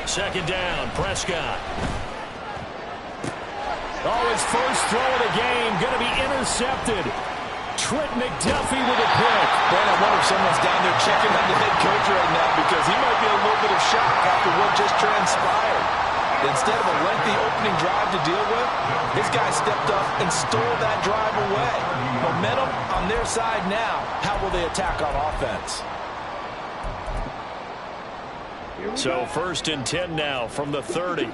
Second down, Prescott. Oh, his first throw of the game going to be intercepted. Trent McDuffie with a pick. Man, I wonder if someone's down there checking on the head coach right now because he might be a little bit of shock after what just transpired. Instead of a lengthy opening drive to deal with, this guy stepped up and stole that drive away. Momentum on their side now. How will they attack on offense? So 1st and 10 now from the 30.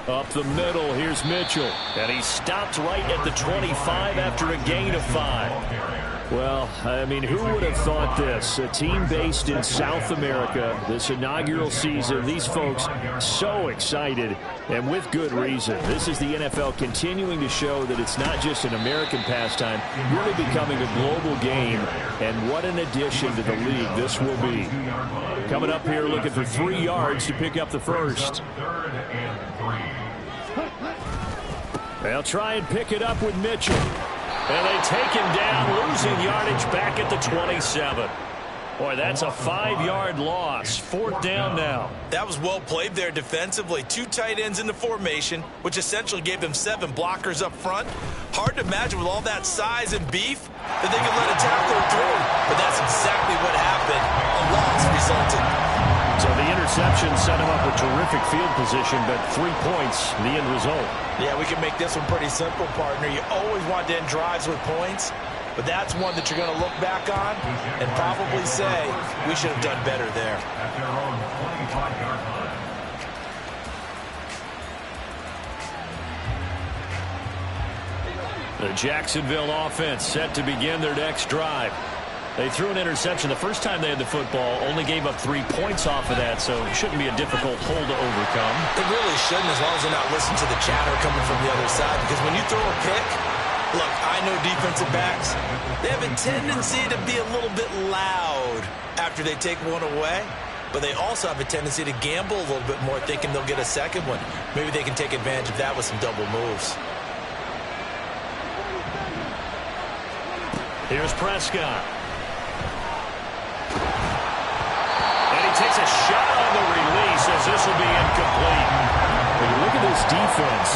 Up the middle, here's Mitchell. And he stopped right at the 25 after a gain of 5. Well, I mean, who would have thought this? A team based in South America, this inaugural season, these folks so excited, and with good reason. This is the NFL continuing to show that it's not just an American pastime, really becoming a global game, and what an addition to the league this will be. Coming up here looking for 3 yards to pick up the first. They'll try and pick it up with Mitchell. And they take him down, losing yardage back at the 27. Boy, that's a 5-yard loss. 4th down now. That was well played there defensively. 2 tight ends in the formation, which essentially gave them 7 blockers up front. Hard to imagine with all that size and beef that they could let a tackler through. But that's exactly what happened. A loss resulted. So the interception set him up with terrific field position, but 3 points, the end result. Yeah, we can make this one pretty simple, partner. You always want to end drives with points, but that's one that you're going to look back on and probably say, we should have done better there. The Jacksonville offense set to begin their next drive. They threw an interception the first time they had the football, only gave up 3 points off of that, so it shouldn't be a difficult hole to overcome. It really shouldn't, as long as they're not listening to the chatter coming from the other side, because when you throw a pick, look, I know defensive backs, they have a tendency to be a little bit loud after they take one away, but they also have a tendency to gamble a little bit more, thinking they'll get a second one. Maybe they can take advantage of that with some double moves. Here's Prescott. Takes a shot on the release as this will be incomplete. When you look at this defense,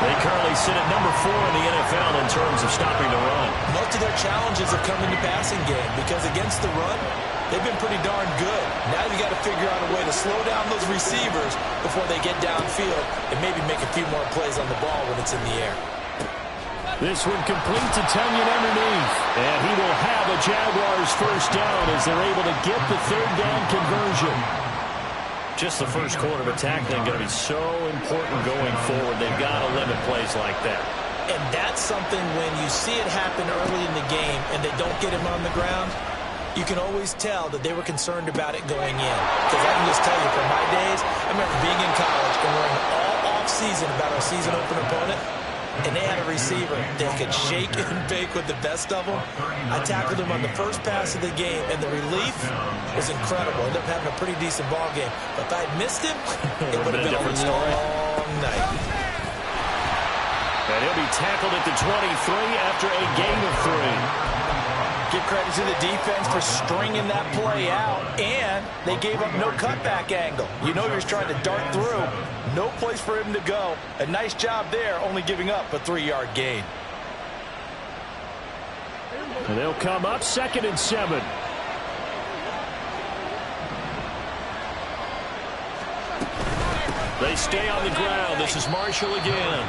they currently sit at number 4 in the NFL in terms of stopping the run. Most of their challenges have come in the passing game because against the run, they've been pretty darn good. Now you got to figure out a way to slow down those receivers before they get downfield and maybe make a few more plays on the ball when it's in the air. This one complete to Tonyan underneath. And he will have a Jaguars first down as they're able to get the 3rd down conversion. Just the first quarter of tackling going to be so important going forward. They've got to limit plays like that. And that's something when you see it happen early in the game and they don't get him on the ground, you can always tell that they were concerned about it going in. Because I can just tell you from my days, I remember being in college and learning all off-season about our season open opponent. And they had a receiver that could shake and bake with the best of them. I tackled him on the first pass of the game, and the relief was incredible. Ended up having a pretty decent ball game. But if I had missed him, it would have been a different story. Long night. And he'll be tackled at the 23 after a gain of 3. Give credit to the defense for stringing that play out, and they gave up no cutback angle. You know you're trying to dart through. No place for him to go. A nice job there, only giving up a 3-yard gain. And they'll come up 2nd and 7. They stay on the ground. This is Marshall again.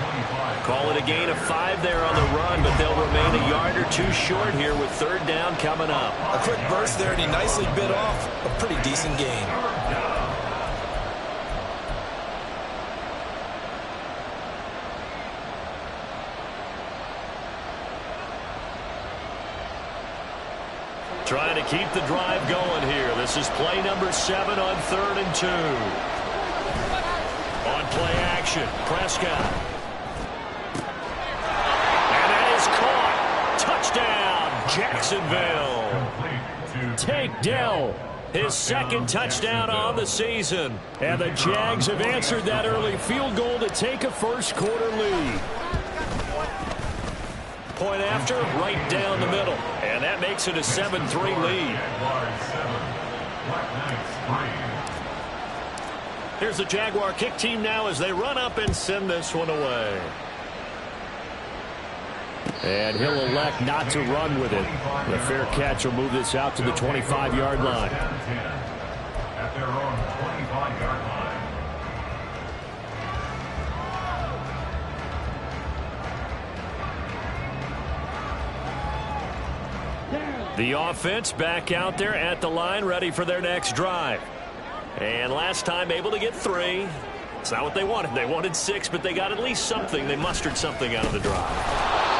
Call it a gain of 5 there on the run, but they'll remain a yard or 2 short here with 3rd down coming up. A quick burst there, and he nicely bit off a pretty decent gain. Trying to keep the drive going here. This is play number 7 on 3rd and 2. On play action, Prescott. And that is caught. Touchdown, Jacksonville. Tank Dell, his 2nd touchdown on the season. And the Jags have answered that early field goal to take a first quarter lead. point after, right down the middle. And that makes it a 7-3 lead. Here's the Jaguar kick team now as they run up and send this one away. And he'll elect not to run with it. The fair catch will move this out to the 25-yard line. At their own 25-yard line. The offense back out there at the line, ready for their next drive. And last time able to get 3. It's not what they wanted. They wanted 6, but they got at least something. They mustered something out of the drive.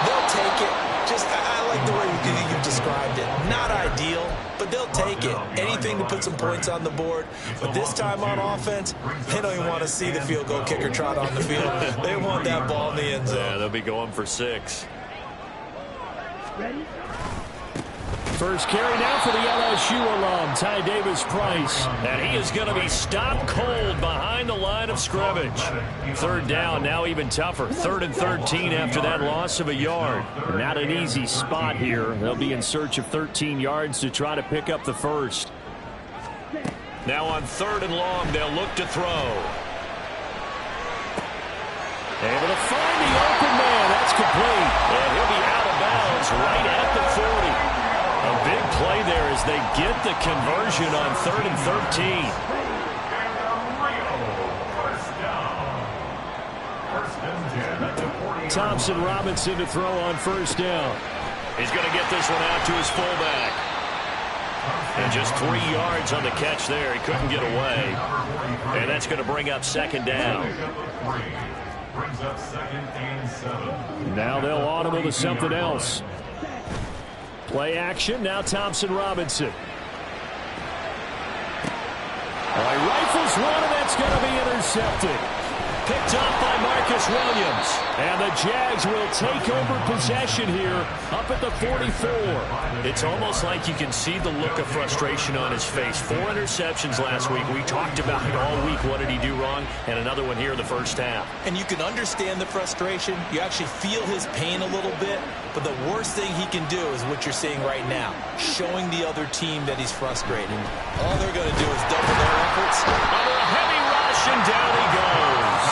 They'll take it. I like the way you've described it. Not ideal, but they'll take it. Anything to put some points on the board. But this time on offense, they don't even want to see the field goal kicker trot on the field. They want that ball in the end zone. Yeah, they'll be going for 6. First carry now for the LSU alum, Ty Davis-Price. And he is going to be stopped cold behind the line of scrimmage. Third down, now even tougher. 3rd and 13 after that loss of a yard. Not an easy spot here. They'll be in search of 13 yards to try to pick up the first. Now on 3rd and long, they'll look to throw. Able to find the open man. That's complete. And he'll be out of bounds right at the 40. A big play there as they get the conversion on 3rd and 13. Thompson Robinson to throw on 1st down. He's going to get this one out to his fullback. And just 3 yards on the catch there. He couldn't get away. And that's going to bring up 2nd down. Now they'll audible to something else. Play action, now Thompson Robinson. Rifles one, and that's going to be intercepted. Picked up by Marcus Williams. And the Jags will take over possession here up at the 44. It's almost like you can see the look of frustration on his face. 4 interceptions last week. We talked about it all week. What did he do wrong? And another one here in the first half. And you can understand the frustration. You actually feel his pain a little bit. But the worst thing he can do is what you're seeing right now, showing the other team that he's frustrated. All they're going to do is double their efforts. Under a heavy rush, and down he goes.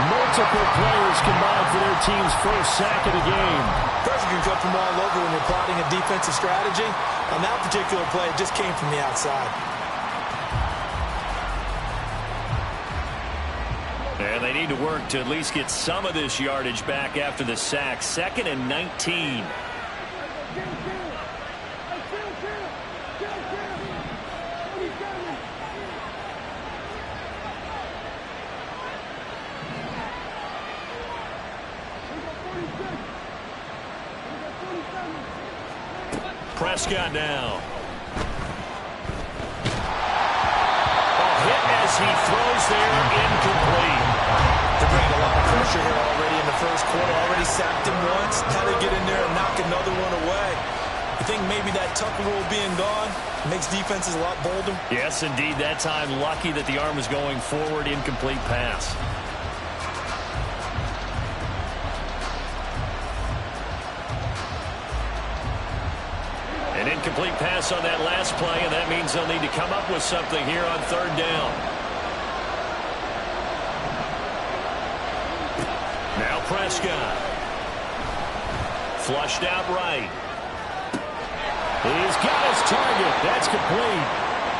Multiple players combined for their team's first sack of the game. Pressure can come from all over when you're plotting a defensive strategy. On that particular play, it just came from the outside. And they need to work to at least get some of this yardage back after the sack. 2nd and 19. Prescott now. A hit as he throws there, incomplete. They're bringing a lot of pressure here already in the first quarter. Already sacked him once. Had to get in there and knock another one away. I think maybe that Tucker rule being gone makes defenses a lot bolder. Yes, indeed. That time, lucky that the arm was going forward. Incomplete pass. An incomplete pass on that last play, and that means they'll need to come up with something here on 3rd down. Now Prescott. Flushed out right. He's got his target. That's complete.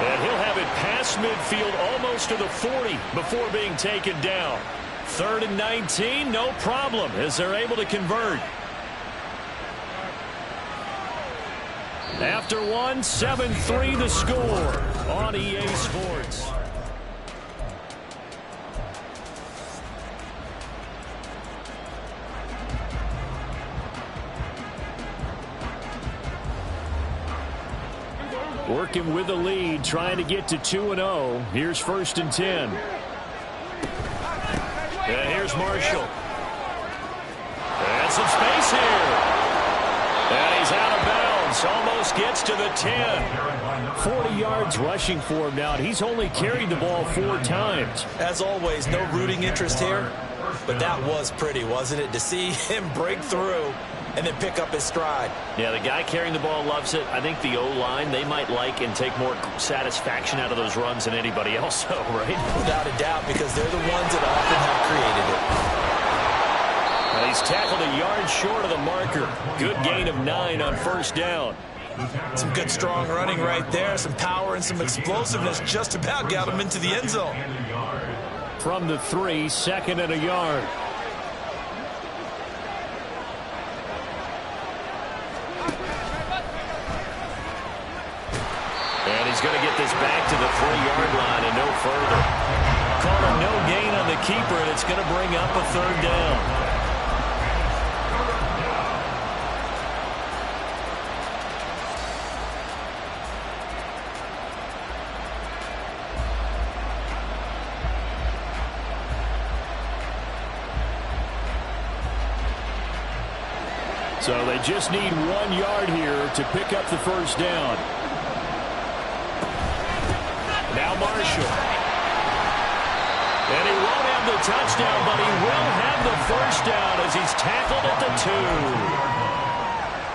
And he'll have it past midfield almost to the 40 before being taken down. 3rd and 19, no problem as they're able to convert. After 1, 7-3 the score on EA Sports. Working with the lead, trying to get to 2-0. Here's 1st and 10. And here's Marshall. And some space here. And he's out of bounds. Almost gets to the 10. 40 yards rushing for him now. He's only carried the ball 4 times. As always, no rooting interest here. But that was pretty, wasn't it? To see him break through and then pick up his stride. Yeah, the guy carrying the ball loves it. I think the O-line, they might like and take more satisfaction out of those runs than anybody else, right? Without a doubt, because they're the ones that often have created it. Well, he's tackled a yard short of the marker. Good gain of 9 on first down. Some good, strong running right there. Some power and some explosiveness just about got him into the end zone. From the 3, 2nd and a yard. And he's going to get this back to the 3-yard line and no further. Call a no gain on the keeper, and it's going to bring up a 3rd down. So they just need 1 yard here to pick up the first down. Now Marshall. And he won't have the touchdown, but he will have the first down as he's tackled at the 2.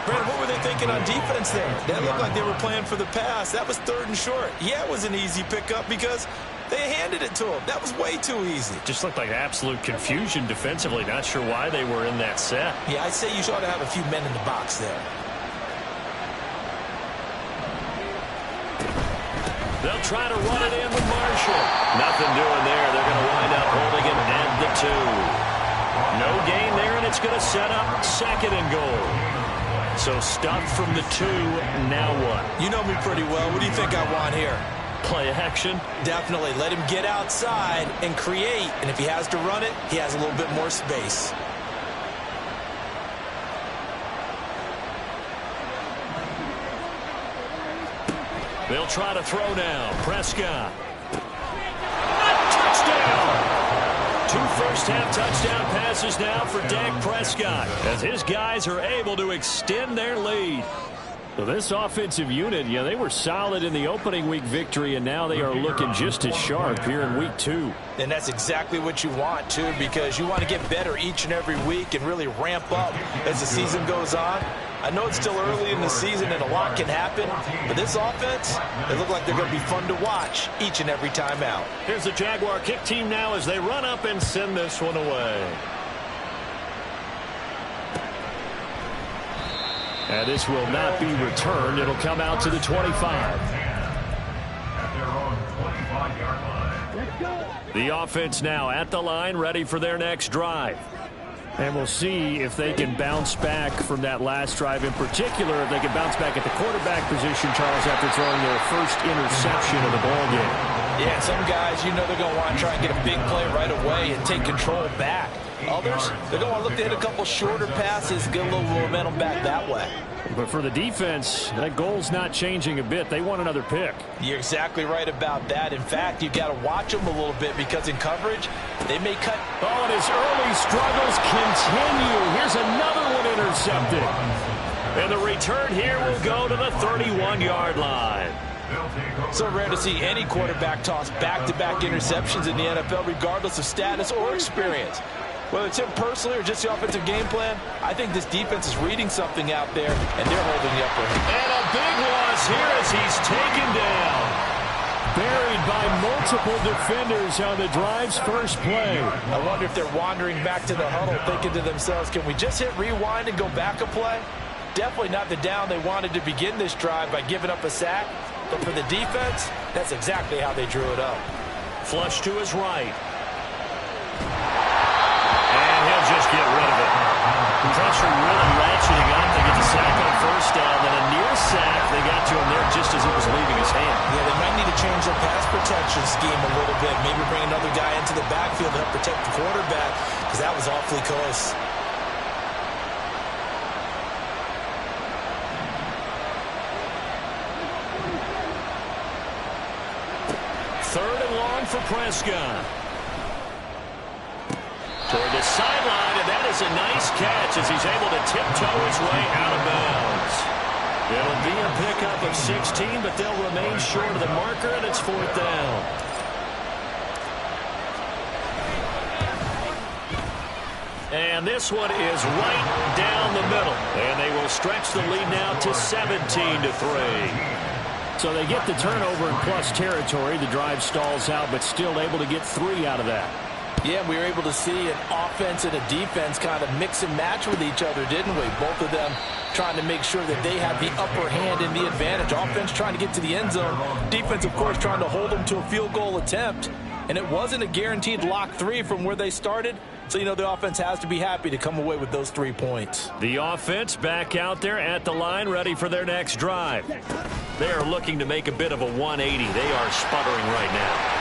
Brad, what were they thinking on defense there? That looked like they were playing for the pass. That was 3rd and short. Yeah, it was an easy pickup because they handed it to him. That was way too easy. Just looked like absolute confusion defensively. Not sure why they were in that set. Yeah, I'd say you ought to have a few men in the box there. They'll try to run it in with Marshall. Nothing doing there. They're going to wind up holding him at the 2. No gain there, and it's going to set up 2nd and goal. So stuffed from the 2. Now what? You know me pretty well. What do you think I want here? Play action? Definitely. Let him get outside and create. And if he has to run it, he has a little bit more space. They'll try to throw now. Prescott. Touchdown! 2 first-half touchdown passes now for Dak Prescott as his guys are able to extend their lead. So this offensive unit, they were solid in the opening week victory, and now they are looking just as sharp here in week 2. And that's exactly what you want, too, because you want to get better each and every week and really ramp up as the season goes on. I know it's still early in the season and a lot can happen, but this offense, they look like they're going to be fun to watch each and every time out. Here's the Jaguar kick team now as they run up and send this one away. And this will not be returned. It'll come out to the 25. The offense now at the line, ready for their next drive. And we'll see if they can bounce back from that last drive in particular, if they can bounce back at the quarterback position, Charles, after throwing their first interception of the ballgame. Yeah, some guys, they're going to want to try and get a big play right away and take control back. Others, they're going to look to hit a couple shorter passes, get a little momentum back that way. But for the defense, that goal's not changing a bit. They want another pick. You're exactly right about that. In fact, you've got to watch them a little bit because in coverage, they may cut. Oh, and his early struggles continue. Here's another one intercepted. And the return here will go to the 31-yard line. So rare to see any quarterback toss back-to-back interceptions in the NFL, regardless of status or experience. Whether it's him personally or just the offensive game plan, I think this defense is reading something out there, and they're holding the upper hand. And a big loss here as he's taken down. Buried by multiple defenders on the drive's first play. I wonder if they're wandering back to the huddle, thinking to themselves, can we just hit rewind and go back a play? Definitely not the down they wanted to begin this drive by giving up a sack. But for the defense, that's exactly how they drew it up. Flush to his right. And he'll just get rid of it. Pressure really ratcheting up. They get the sack on first down. Then a near sack. They got to him there just as it was leaving his hand. Yeah, they might need to change their pass protection scheme a little bit. Maybe bring another guy into the backfield to help protect the quarterback, because that was awfully close. Third and long for Prescott. Toward the sideline, and that is a nice catch as he's able to tiptoe his way out of bounds. It'll be a pickup of 16, but they'll remain short of the marker, and it's 4th down. And this one is right down the middle. middle. And they will stretch the lead now to 17-3. So they get the turnover in plus territory. The drive stalls out, but still able to get 3 out of that. Yeah, we were able to see an offense and a defense kind of mix and match with each other, didn't we? Both of them trying to make sure that they have the upper hand and the advantage. Offense trying to get to the end zone. Defense, of course, trying to hold them to a field goal attempt. And it wasn't a guaranteed lock 3 from where they started. So, you know, the offense has to be happy to come away with those 3 points. The offense back out there at the line, ready for their next drive. They are looking to make a bit of a 180. They are sputtering right now.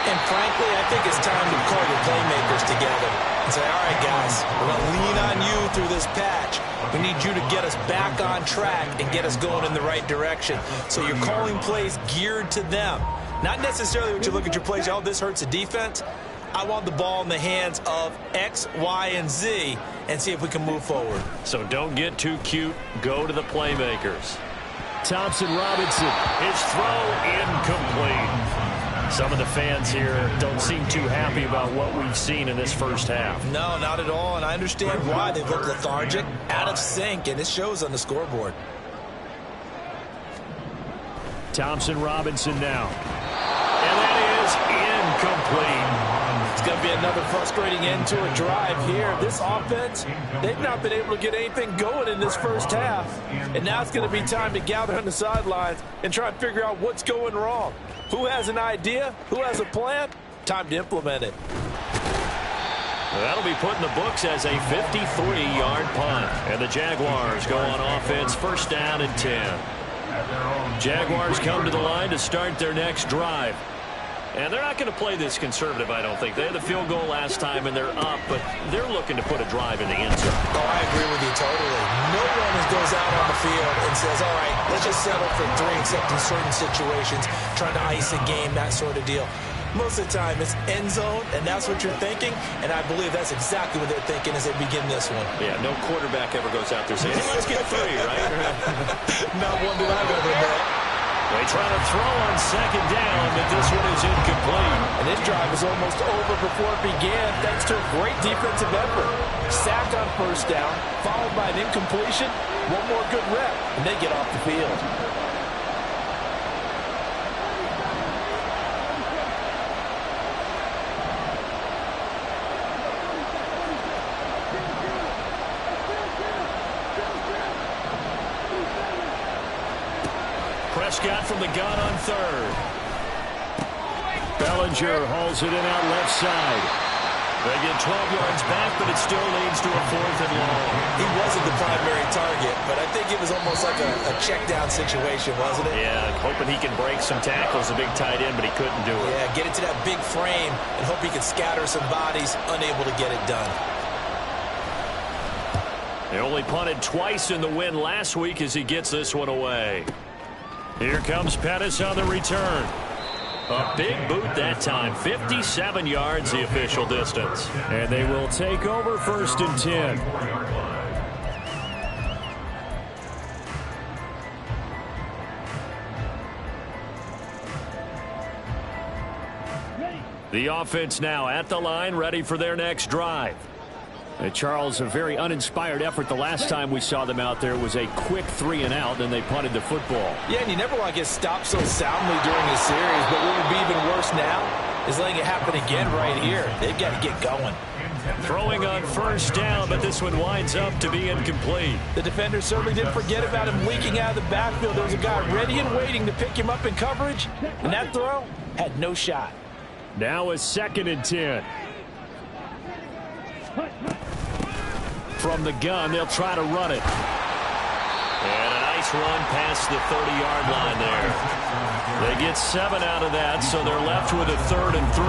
And frankly, I think it's time to call your playmakers together and say, all right, guys, we're going to lean on you through this patch. We need you to get us back on track and get us going in the right direction. So you're calling plays geared to them. Not necessarily when you look at your plays, oh, this hurts the defense. I want the ball in the hands of X, Y, and Z and see if we can move forward. So don't get too cute. Go to the playmakers. Thompson Robinson, his throw incomplete. Some of the fans here don't seem too happy about what we've seen in this first half. No, not at all, and I understand why. They look lethargic, out of sync, and it shows on the scoreboard. Thompson Robinson now. And that is incomplete. It's going to be another frustrating end to a drive here. This offense, they've not been able to get anything going in this first half. And now it's going to be time to gather on the sidelines and try and figure out what's going wrong. Who has an idea? Who has a plan? Time to implement it. That'll be put in the books as a 53-yard punt. And the Jaguars go on offense, first down and 10. Jaguars come to the line to start their next drive. And they're not going to play this conservative, I don't think. They had the field goal last time, and they're up, but they're looking to put a drive in the end zone. Oh, I agree with you totally. No one goes out on the field and says, all right, let's just settle for 3, except in certain situations, trying to ice a game, that sort of deal. Most of the time, it's end zone, and that's what you're thinking, and I believe that's exactly what they're thinking as they begin this one. Yeah, no quarterback ever goes out there saying, hey, let's get 3, right? Not one that I've ever met. They try to throw on second down, but this one is incomplete. And this drive was almost over before it began, thanks to a great defensive effort. Sack on first down, followed by an incompletion, one more good rep, and they get off the field. Prescott from the gun on third. Bellinger hauls it in out left side. They get 12 yards back, but it still leads to a 4th and long. He wasn't the primary target, but I think it was almost like a check down situation, wasn't it? Yeah, hoping he can break some tackles, a big tight end, but he couldn't do it. Yeah, get it to that big frame and hope he can scatter some bodies, unable to get it done. They only punted twice in the win last week as he gets this one away. Here comes Pettis on the return. A big boot that time. 57 yards the official distance. And they will take over first and 10. The offense now at the line, ready for their next drive. Charles, a very uninspired effort the last time we saw them out there. Was a quick 3 and out, then they punted the football. Yeah, and you never want to get stopped so soundly during a series, but what would be even worse now is letting it happen again right here. They've got to get going. Throwing on first down, but this one winds up to be incomplete. The defender certainly didn't forget about him leaking out of the backfield. There was a guy ready and waiting to pick him up in coverage, and that throw had no shot. Now a 2nd and 10. From the gun, they'll try to run it. And a nice run past the 30-yard line there. They get 7 out of that, so they're left with a 3rd and 3.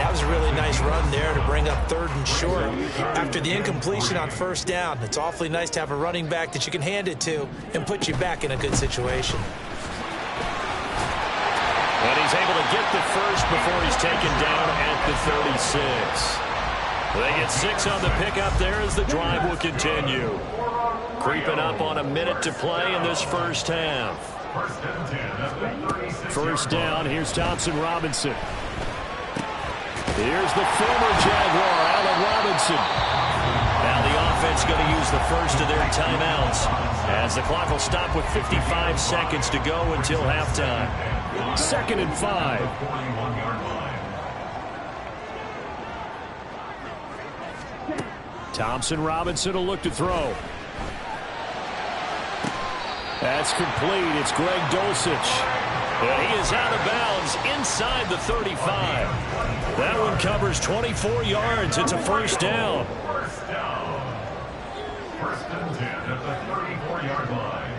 That was a really nice run there to bring up 3rd and short. After the incompletion on first down, it's awfully nice to have a running back that you can hand it to and put you back in a good situation. And he's able to get the first before he's taken down at the 36. They get 6 on the pickup there as the drive will continue. Creeping up on a minute to play in this first half. First down, here's Thompson Robinson. Here's the former Jaguar, Allen Robinson. Now the offense going to use the first of their timeouts, as the clock will stop with 55 seconds to go until halftime. 2nd and 5. Thompson Robinson will look to throw. That's complete. It's Greg Dulcich. And he is out of bounds inside the 35. That one covers 24 yards. It's a first down. First and 10 at the 34-yard line.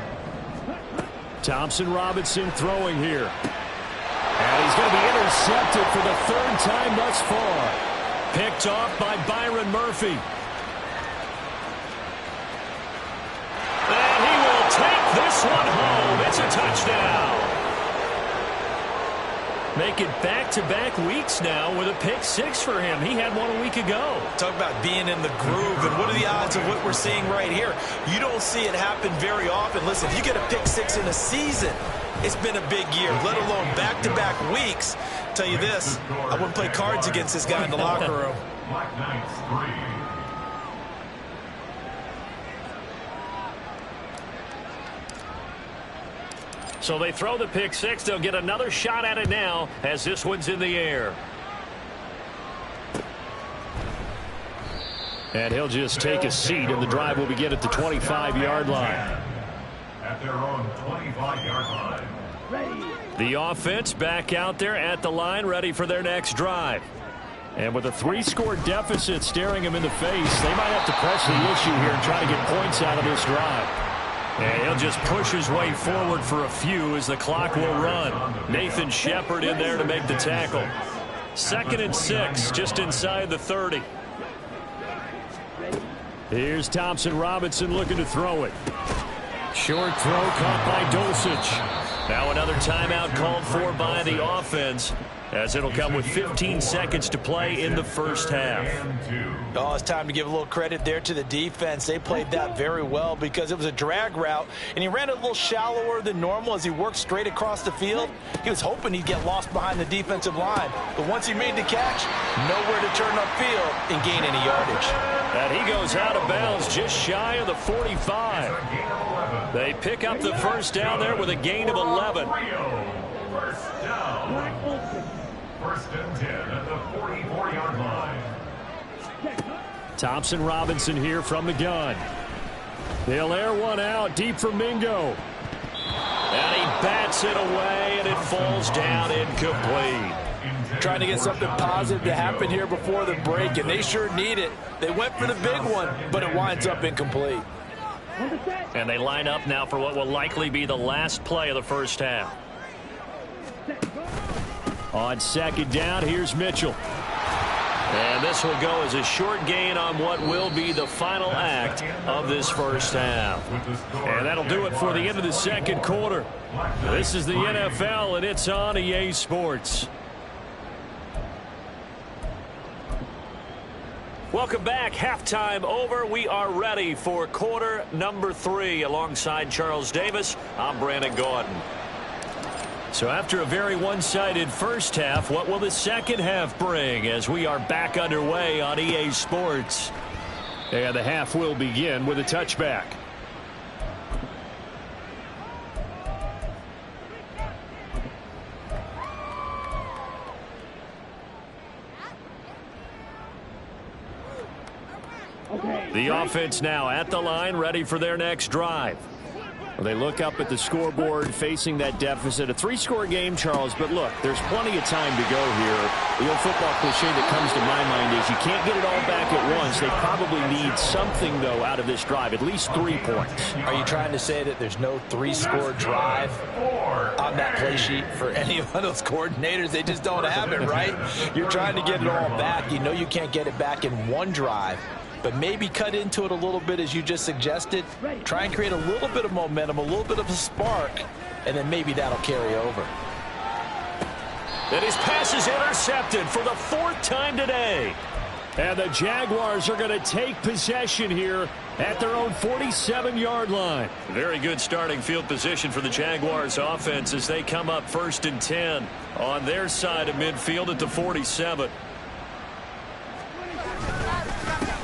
Thompson Robinson throwing here. And he's going to be intercepted for the 3rd time thus far. Picked off by Byron Murphy. And he will take this one home. It's a touchdown. Make it back-to-back weeks now with a pick 6 for him. He had one a week ago. Talk about being in the groove, and what are the odds of what we're seeing right here? You don't see it happen very often. Listen, if you get a pick 6 in a season, it's been a big year, let alone back-to-back weeks. Tell you this, I wouldn't play cards against this guy in the locker room. Black Knights 3. So they throw the pick 6. They'll get another shot at it now as this one's in the air. And he'll just take a seat, and the drive will begin at the 25-yard line. At their own 25-yard line. The offense back out there at the line, ready for their next drive. And with a 3-score deficit staring him in the face, they might have to press the issue here and try to get points out of this drive. And he'll just push his way forward for a few as the clock will run. Nathan Shepard in there to make the tackle. 2nd and 6, just inside the 30. Here's Thompson Robinson looking to throw it. Short throw caught by Dulcich. Now another timeout called for by the offense, as it'll come with 15 seconds to play in the first half. Oh, it's time to give a little credit there to the defense. They played that very well because it was a drag route, and he ran it a little shallower than normal as he worked straight across the field. He was hoping he'd get lost behind the defensive line, but once he made the catch, nowhere to turn upfield and gain any yardage. And he goes out of bounds just shy of the 45. They pick up the first down there with a gain of 11. First down. First and 10 at the 44-yard line. Thompson Robinson here from the gun. They'll air one out deep for Mingo. And he bats it away, and it falls down incomplete. Trying to get something positive to happen here before the break, and they sure need it. They went for the big one, but it winds up incomplete. And they line up now for what will likely be the last play of the first half. On 2nd down, here's Mitchell. And this will go as a short gain on what will be the final act of this first half. And that'll do it for the end of the 2nd quarter. This is the NFL, and it's on EA Sports. Welcome back. Halftime over. We are ready for quarter number 3. Alongside Charles Davis, I'm Brandon Gaudin. So after a very one-sided first half, what will the second half bring as we are back underway on EA Sports? And the half will begin with a touchback. The offense now at the line, ready for their next drive. Well, they look up at the scoreboard facing that deficit. A 3-score game, Charles, but look, there's plenty of time to go here. The old football cliche that comes to my mind is you can't get it all back at once. They probably need something, though, out of this drive, at least 3 points. Are you trying to say that there's no 3-score drive on that play sheet for any one of those coordinators? They just don't have it, right? You're trying to get it all back. You know you can't get it back in one drive. But maybe cut into it a little bit as you just suggested. Try and create a little bit of momentum, a little bit of a spark, and then maybe that'll carry over. And his pass is intercepted for the 4th time today. And the Jaguars are going to take possession here at their own 47-yard line. Very good starting field position for the Jaguars offense as they come up 1st and 10 on their side of midfield at the 47.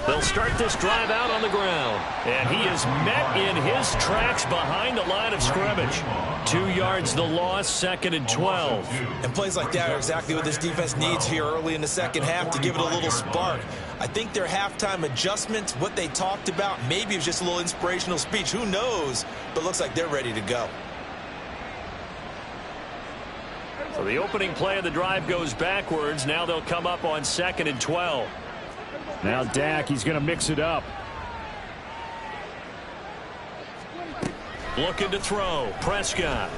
They'll they'll start this drive out on the ground. And he is met in his tracks behind the line of scrimmage. 2 yards the loss, 2nd and 12. And plays like that are exactly what this defense needs here early in the second half to give it a little spark. I think their halftime adjustments, what they talked about, maybe it was just a little inspirational speech. Who knows? But looks like they're ready to go. So the opening play of the drive goes backwards. Now they'll come up on 2nd and 12. Now Dak, he's going to mix it up. Looking to throw. Prescott.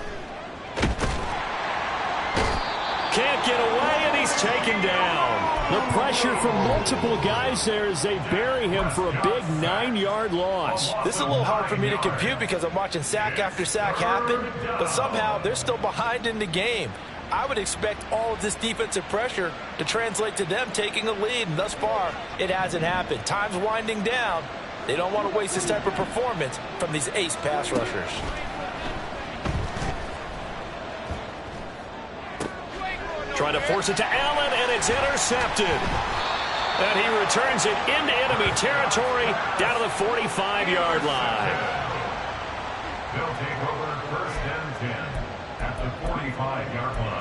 Can't get away, and he's taken down. The pressure from multiple guys there as they bury him for a big 9-yard loss. This is a little hard for me to compute because I'm watching sack after sack happen, but somehow they're still behind in the game. I would expect all of this defensive pressure to translate to them taking a lead, and thus far, it hasn't happened. Time's winding down. They don't want to waste this type of performance from these ace pass rushers. Trying to force it to Allen, and it's intercepted. And he returns it into enemy territory down to the 45-yard line. They'll take over 1st and 10 at the 45-yard line.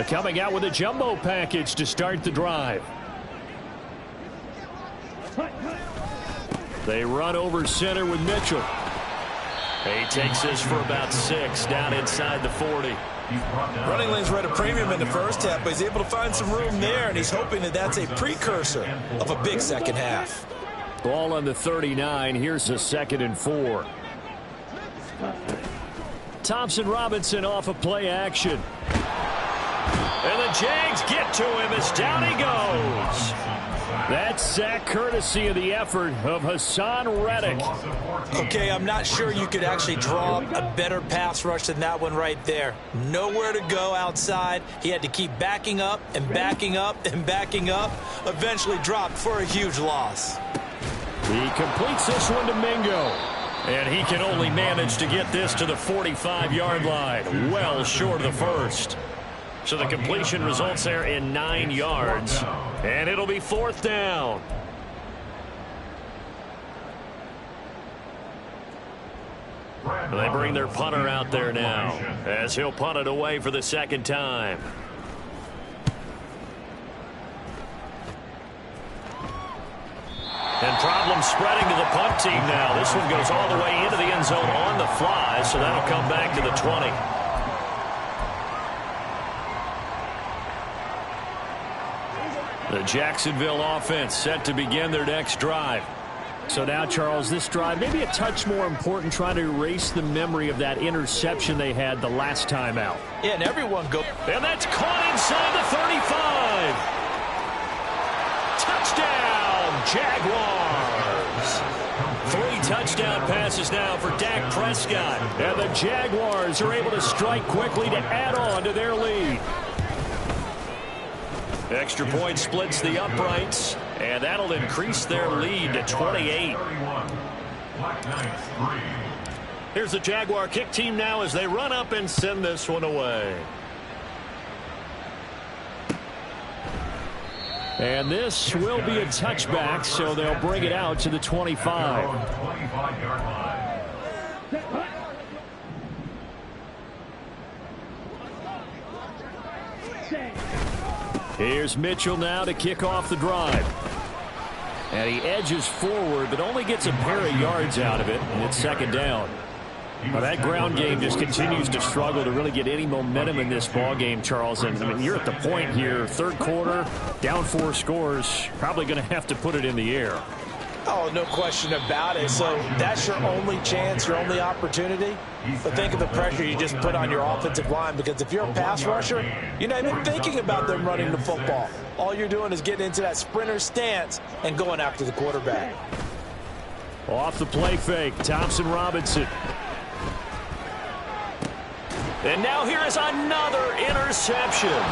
Coming out with a jumbo package to start the drive. They run over center with Mitchell. He takes this for about 6 down inside the 40. Running lanes were at a premium in the first half, but he's able to find some room there, and he's hoping that that's a precursor of a big second half. Ball on the 39. Here's a 2nd and 4. Thompson Robinson off of play action. And the Jags get to him as down he goes. That's sack courtesy of the effort of Hassan Reddick. Okay, I'm not sure you could actually draw a better pass rush than that one right there. Nowhere to go outside. He had to keep backing up and backing up and backing up. Eventually dropped for a huge loss. He completes this one to Mingo. And he can only manage to get this to the 45-yard line. Well short of the first. So the completion results there in 9 yards. And it'll be 4th down. They bring their punter out there now as he'll punt it away for the 2nd time. And problems spreading to the punt team now. This one goes all the way into the end zone on the fly, so that'll come back to the 20. The Jacksonville offense set to begin their next drive. So now, Charles, this drive maybe a touch more important, trying to erase the memory of that interception they had the last time out. Yeah, and everyone go. And that's caught inside the 35. Touchdown, Jaguars. 3 touchdown passes now for Dak Prescott. And the Jaguars are able to strike quickly to add on to their lead. Extra point splits the uprights, and that'll increase their lead to 28. Here's the Jaguar kick team now as they run up and send this one away. And this will be a touchback, so they'll bring it out to the 25. Here's Mitchell now to kick off the drive. And he edges forward, but only gets a pair of yards out of it, and it's 2nd down. Well, that ground game just continues to struggle to really get any momentum in this ball game, Charles. And I mean, you're at the point here, 3rd quarter, down 4 scores, probably going to have to put it in the air. Oh, no question about it. So that's your only chance, your only opportunity. But think of the pressure you just put on your offensive line, because if you're a pass rusher, you're not even thinking about them running the football. All you're doing is getting into that sprinter stance and going after the quarterback. Off the play fake, Thompson Robinson. And now here is another interception.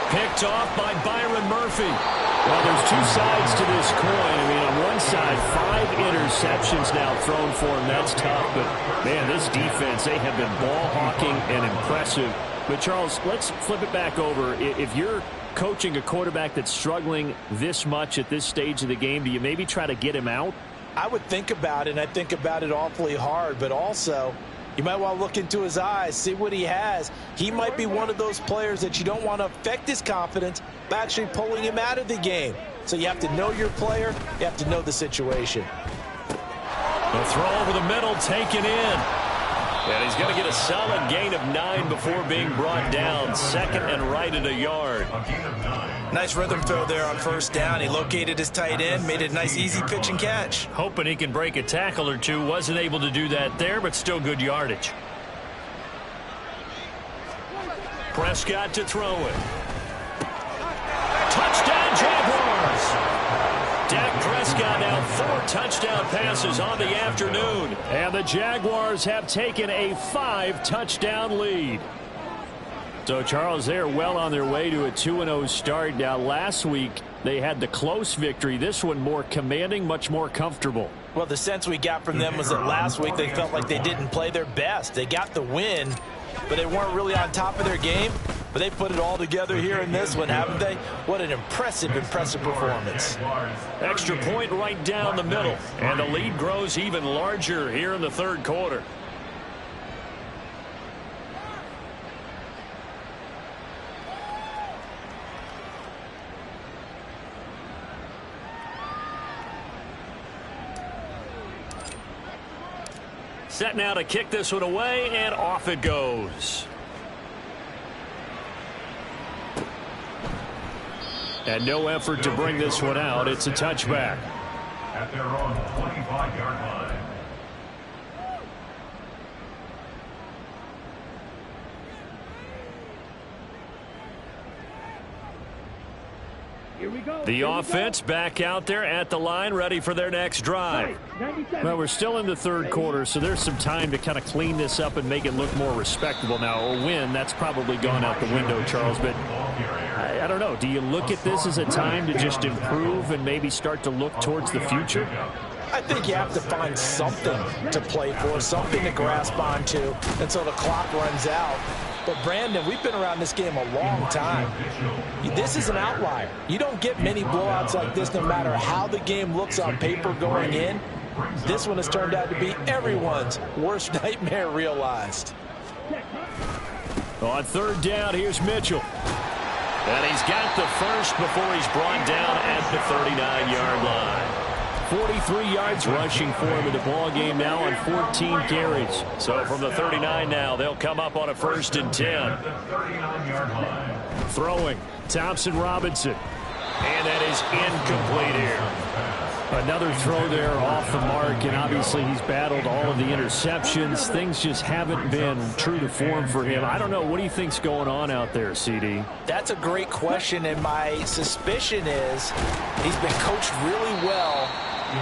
Picked off by Byron Murphy. Well, there's 2 sides to this coin. I mean, on one side, 5 interceptions now thrown for him. That's tough. But, man, this defense, they have been ball hawking and impressive. But, Charles, let's flip it back over. If you're coaching a quarterback that's struggling this much at this stage of the game, do you maybe try to get him out? I would think about it, and I think about it awfully hard, but also you might want to look into his eyes, see what he has. He might be one of those players that you don't want to affect his confidence by actually pulling him out of the game. So you have to know your player. You have to know the situation. The throw over the middle, taken in. And he's going to get a solid gain of 9 before being brought down. Second and right at a yard. Nice rhythm throw there on first down. He located his tight end, made it a nice easy pitch and catch. Hoping he can break a tackle or two. Wasn't able to do that there, but still good yardage. Prescott to throw it. Touchdown Jaguars! Dak Prescott now 4 touchdown passes on the afternoon. And the Jaguars have taken a 5-touchdown lead. So, Charles, they're well on their way to a 2-0 start. Now, last week, they had the close victory. This one more commanding, much more comfortable. Well, the sense we got from them was that last week they felt like they didn't play their best. They got the win, but they weren't really on top of their game. But they put it all together here in this one, haven't they? What an impressive performance. Extra point right down the middle. And the lead grows even larger here in the third quarter. Set now to kick this one away, and off it goes. And no effort to bring this one out. It's a touchback. At their own 25-yard line. The offense back out there at the line, ready for their next drive. Well, we're still in the third quarter, so there's some time to kind of clean this up and make it look more respectable. Now, a win, that's probably gone out the window, Charles, but I don't know. Do you look at this as a time to just improve and maybe start to look towards the future? I think you have to find something to play for, something to grasp onto until the clock runs out. But, Brandon, we've been around this game a long time. This is an outlier. You don't get many blowouts like this no matter how the game looks on paper going in. This one has turned out to be everyone's worst nightmare realized. On third down, here's Mitchell. And he's got the first before he's brought down at the 39-yard line. 43 yards rushing for him in the ball game now on 14 carries. So from the 39 now, they'll come up on a 1st and 10. Throwing, Thompson Robinson. And that is incomplete here. Another throw there off the mark, and obviously he's battled all of the interceptions. Things just haven't been true to form for him. I don't know. What do you think's going on out there, CD? That's a great question, and my suspicion is he's been coached really well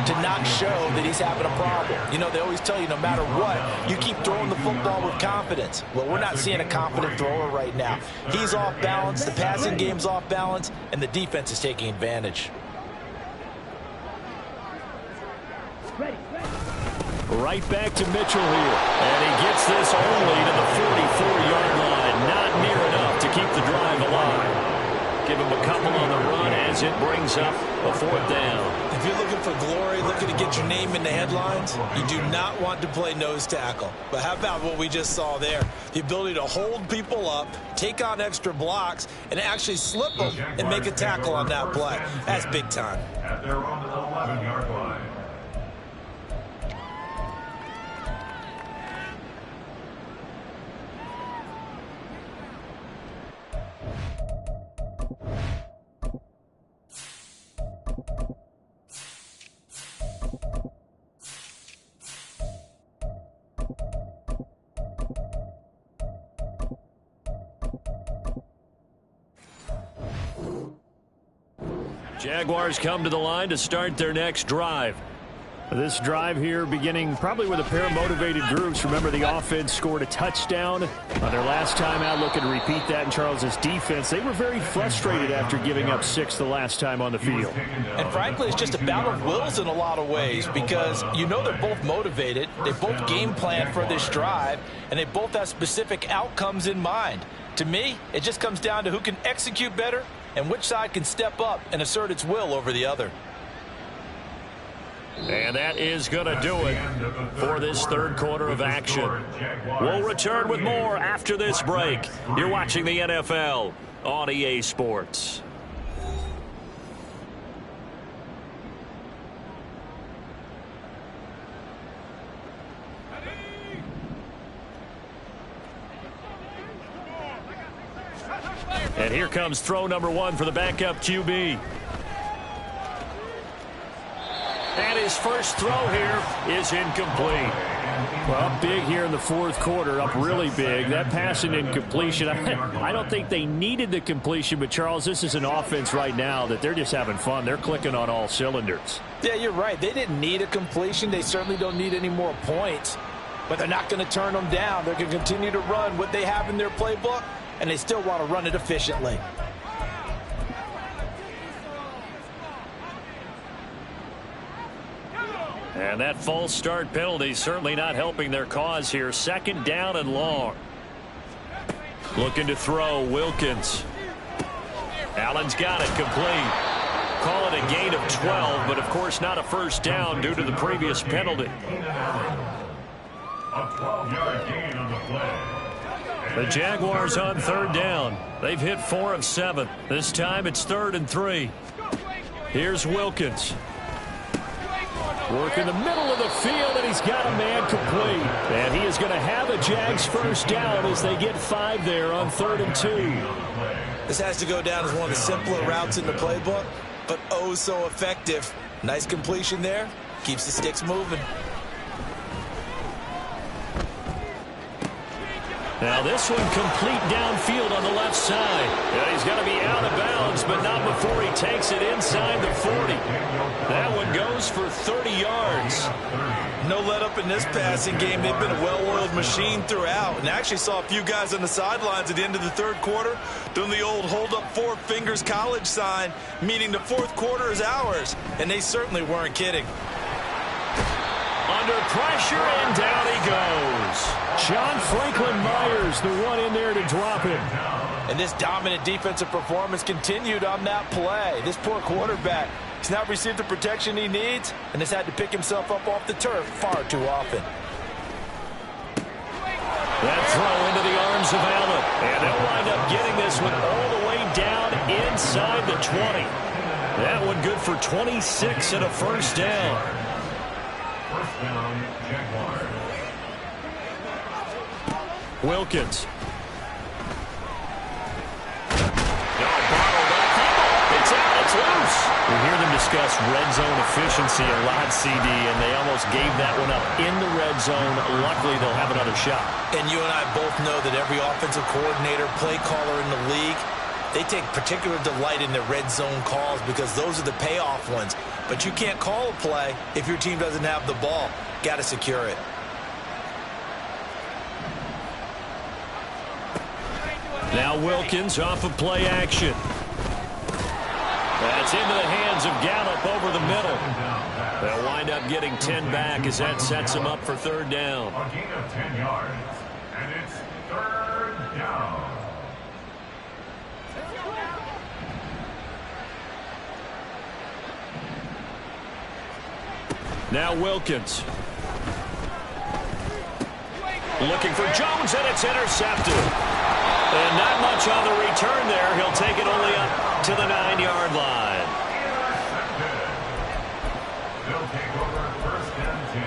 to not show that he's having a problem. You know, they always tell you no matter what, you keep throwing the football with confidence. Well, we're not seeing a confident thrower right now. He's off balance, the passing game's off balance, and the defense is taking advantage. Right back to Mitchell here. And he gets this only to the 44-yard line. Not near enough to keep the drive alive. Give him a couple on the run as it brings up a 4th down. If you're looking for glory, looking to get your name in the headlines, you do not want to play nose tackle. But how about what we just saw there? The ability to hold people up, take on extra blocks, and actually slip them and make a tackle on that play. That's big time. At their own 11-yard line. Jaguars come to the line to start their next drive. This drive here beginning probably with a pair of motivated groups. Remember, the offense scored a touchdown on their last time out. Looking to repeat that in Charles's defense. They were very frustrated after giving up 6 the last time on the field. And frankly, it's just a battle of wills in a lot of ways because you know they're both motivated. They both game plan for this drive, and they both have specific outcomes in mind. To me, it just comes down to who can execute better and which side can step up and assert its will over the other. And that is going to do it for this third quarter of action. We'll return with more after this break. You're watching the NFL on EA Sports. And here comes throw number one for the backup QB. And his first throw here is incomplete. Well, big here in the fourth quarter, up really big. That passing incompletion, I don't think they needed the completion, but Charles, this is an offense right now that they're just having fun. They're clicking on all cylinders. Yeah, you're right. They didn't need a completion. They certainly don't need any more points, but they're not going to turn them down. They're going to continue to run what they have in their playbook, and they still want to run it efficiently. And that false start penalty certainly not helping their cause here. Second down and long. Looking to throw, Wilkins. Allen's got it, complete. Call it a gain of 12, but of course not a first down due to the previous penalty. A 12-yard gain on the play. The Jaguars on third down. They've hit 4 of 7. This time it's 3rd and 3. Here's Wilkins. Work in the middle of the field, and he's got a man complete. And he is going to have a Jags first down as they get 5 there on 3rd and 2. This has to go down as one of the simpler routes in the playbook, but oh so effective. Nice completion there. Keeps the sticks moving. Now this one complete downfield on the left side. Yeah, he's going to be out of bounds, but not before he takes it inside the 40. That one goes for 30 yards. No let up in this passing game. They've been a well-oiled machine throughout, and actually saw a few guys on the sidelines at the end of the third quarter doing the old hold up 4 fingers college sign, meaning the fourth quarter is ours, and they certainly weren't kidding. Under pressure, and down he goes. John Franklin Myers, the one in there to drop him. And this dominant defensive performance continued on that play. This poor quarterback has not received the protection he needs and has had to pick himself up off the turf far too often. That throw into the arms of Allen. And they'll wind up getting this one all the way down inside the 20. That one good for 26 and a first down. First down, Jaguars. Wilkins. It's out. It's loose. We hear them discuss red zone efficiency a lot, CD, and they almost gave that one up in the red zone. Luckily, they'll have another shot. And you and I both know that every offensive coordinator, play caller in the league, they take particular delight in their red zone calls because those are the payoff ones. But you can't call a play if your team doesn't have the ball. Got to secure it. Now Wilkins off of play action. That's into the hands of Gallup over the middle. They'll wind up getting 10 back as that sets them up for third down. A gain of 10 yards, and it's 3rd down. Now Wilkins. Looking for Jones, and it's intercepted. And not much on the return there. He'll take it only up to the 9-yard line. They'll take over 1st and 10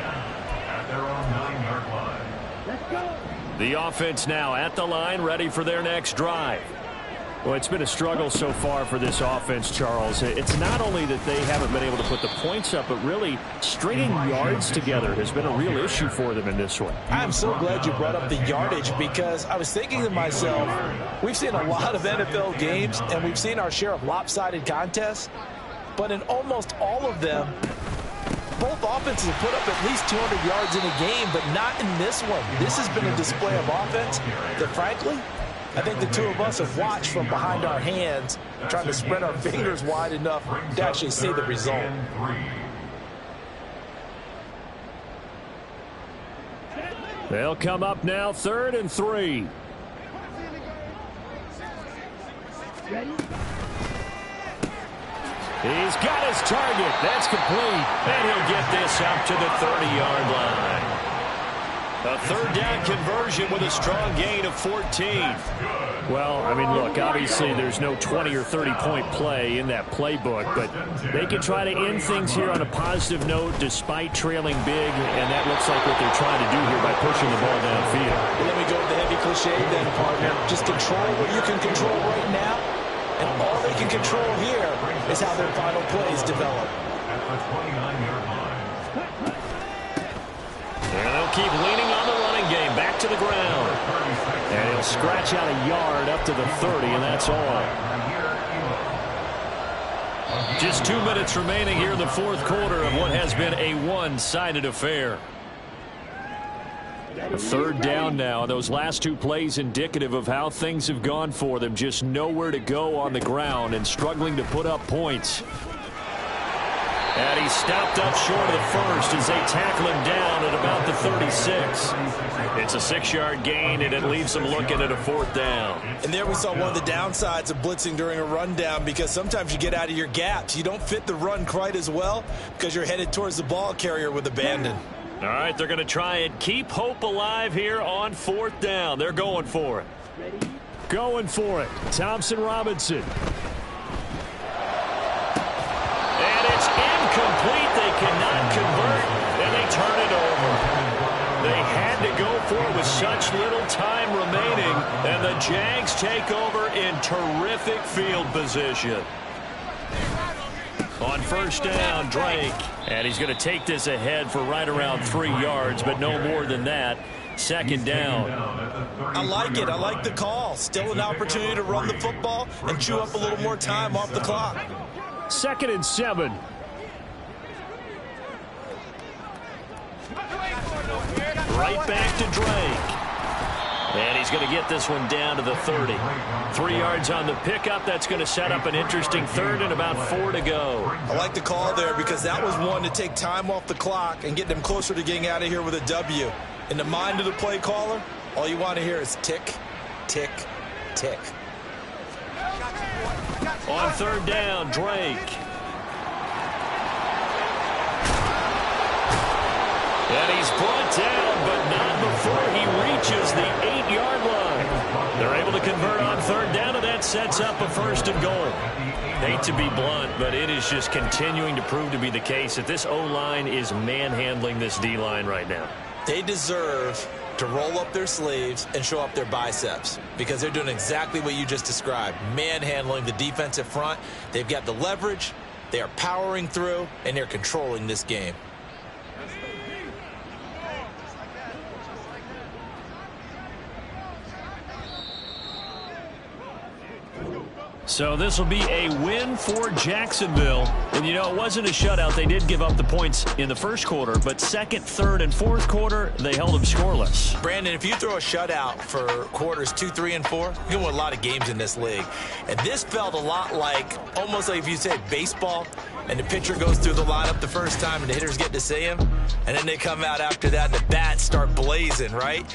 at their own 9-yard line. The offense now at the line, ready for their next drive. Well, it's been a struggle so far for this offense, Charles. It's not only that they haven't been able to put the points up, but really stringing yards together has been a real issue for them in this one. I'm so glad you brought up the yardage because I was thinking to myself, we've seen a lot of NFL games and we've seen our share of lopsided contests, but in almost all of them, both offenses have put up at least 200 yards in a game, but not in this one. This has been a display of offense that, frankly, I think the two of us have watched from behind our hands, trying to spread our fingers wide enough to actually see the result. They'll come up now 3rd and 3. He's got his target. That's complete. And he'll get this out to the 30-yard line. A third down conversion with a strong gain of 14. Well, I mean, look, obviously there's no 20 or 30-point play in that playbook, but they can try to end things here on a positive note despite trailing big, and that looks like what they're trying to do here by pushing the ball downfield. Well, let me go with the heavy cliche then, partner. Just control what you can control right now, and all they can control here is how their final plays develop. At the 29-yard line. And they'll keep leaning on the running game. Back to the ground. And he'll scratch out a yard up to the 30, and that's all. Just 2 minutes remaining here in the fourth quarter of what has been a one-sided affair. A third down now. Those last two plays indicative of how things have gone for them. Just nowhere to go on the ground and struggling to put up points. And he stopped up short of the first as they tackle him down at about the 36. It's a 6-yard gain, and it leaves them looking at a fourth down. And there we saw one of the downsides of blitzing during a rundown, because sometimes you get out of your gaps. You don't fit the run quite as well because you're headed towards the ball carrier with abandon. All right, they're going to try and keep hope alive here on fourth down. They're going for it. Going for it. Thompson Robinson. And it's incomplete. They cannot convert, and they turn it over. They had to go for it with such little time remaining, and the Jags take over in terrific field position. On first down, Drake. And he's going to take this ahead for right around 3 yards, but no more than that. Second down. I like it. I like the call. Still an opportunity to run the football and chew up a little more time off the clock. 2nd and 7. Right back to Drake. And he's going to get this one down to the 30. 3 yards on the pickup. That's going to set up an interesting third and about 4 to go. I like the call there because that was one to take time off the clock and get them closer to getting out of here with a W. In the mind of the play caller, all you want to hear is tick, tick, tick. On third down, Drake. And he's brought down, but not before he reaches the 8-yard line. They're able to convert on third down, and that sets up a first and goal. Hate to be blunt, but it is just continuing to prove to be the case that this O-line is manhandling this D-line right now. They deserve to roll up their sleeves and show up their biceps because they're doing exactly what you just described, manhandling the defensive front. They've got the leverage, they are powering through, and they're controlling this game. So this will be a win for Jacksonville. And, you know, it wasn't a shutout. They did give up the points in the first quarter, but second, third, and fourth quarter, they held them scoreless. Brandon, if you throw a shutout for quarters 2, 3, and 4, you can win a lot of games in this league. And this felt a lot like, almost like if you said baseball, and the pitcher goes through the lineup the first time and the hitters get to see him, and then they come out after that and the bats start blazing, right?